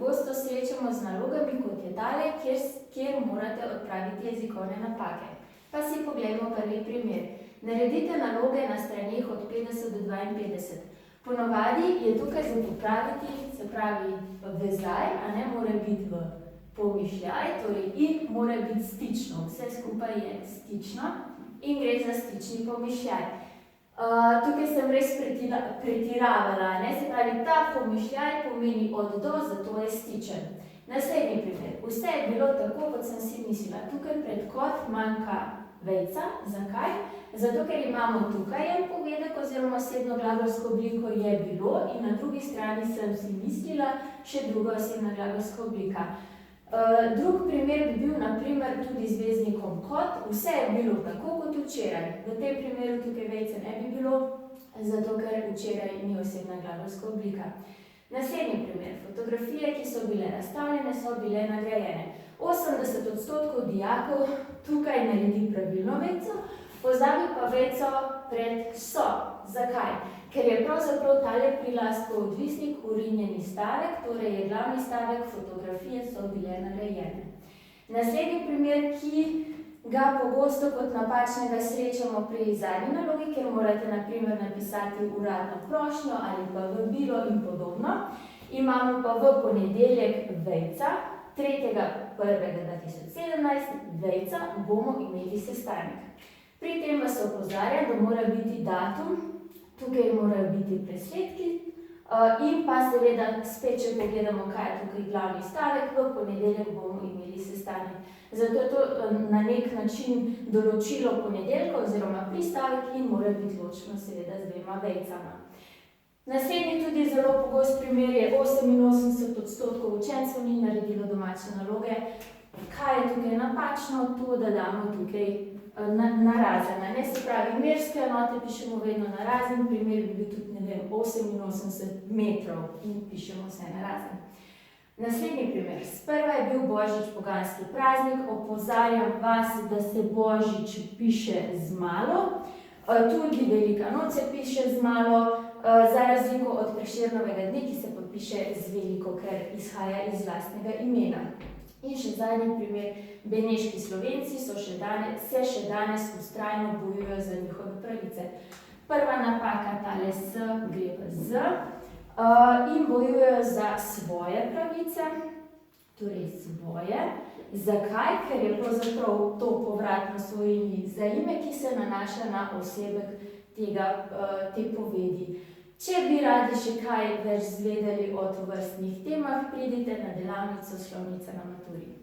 pogosto srečamo z nalogami, kot je tale, kjer morate odpraviti jezikovne napake. Pa si poglejmo prvi primer. Naredite naloge na straneh od 50 do 52. Ponovadi je tukaj za popraviti, se pravi vezaj, a ne mora biti v pomišljaj, torej in mora biti stično. Vse skupaj je stično in gre za stični pomišljaj. Tukaj sem res pretiravala, ne? Se pravi, ta pomišljaj pomeni od do, zato je stičen. Naslednji primer. Vse je bilo tako, kot sem si mislila. Tukaj pred kot manjka vejica. Zakaj? Zato, ker imamo tukaj en povedek oziroma osebno glagolsko obliko je bilo in na drugi strani sem si mislila še druga osebna glagolska oblika. Drug primer bi bil na primer tudi z veznikom kot. Vse je bilo tako kot včeraj. V tem primeru tukaj vejice ne bi bilo, zato ker včeraj ni osebna glagolska oblika. Naslednji primer. Fotografije, ki so bile razstavljene, so bile nagrajene. 80% dijakov tukaj naredi pravilno vejico, pozabi pa vejico pred so. Zakaj? Ker je pravzaprav tale prilastko odvisnik urinjeni stavek, torej je glavni stavek, fotografije so bile narejene. Naslednji primer, ki ga pogosto kot napačnega srečamo pri zadnji nalogi, ker morate na primer napisati uradno prošnjo ali pa vabilo in podobno. Imamo pa v ponedeljek vejica, 3.1.2017, vejica, bomo imeli sestanek. Pri tem vas opozarjam, da mora biti datum, tukaj morajo biti presledki in pa seveda spet, če pogledamo, kaj je tukaj glavni stavek, v ponedeljek bomo imeli sestanek. Zato je to na nek način določilo ponedeljka oziroma pristavek in mora biti ločeno seveda z dvema vejicama. Naslednji tudi zelo pogost primer je 88% učencev ni naredilo domače naloge. Kaj je tukaj napačno? To, da damo tukaj narazen. Ne, se pravi, merske enote pišemo vedno narazen, primer bi bil tudi, ne vem, 88 metrov in pišemo vse narazen. Naslednji primer. Sprva je bil Božič poganski praznik, opozarjam vas, da se Božič piše z malo, tudi Velika noč se piše z malo, za razliko od Prešernovega dne, ki se podpiše z veliko, ker izhaja iz lastnega imena. In še zadnji primer, beneški Slovenci se še danes vztrajno bojujejo za njihove pravice. Prva napaka, tale S gre v Z in bojujejo za svoje pravice, torej svoje. Zakaj? Ker je pravzaprav to povratno svojilni zaimek, ki se nanaša na osebek te povedi. Če bi radi še kaj več izvedeli o tovrstnih temah, pridite na delavnico Slovnica na maturi.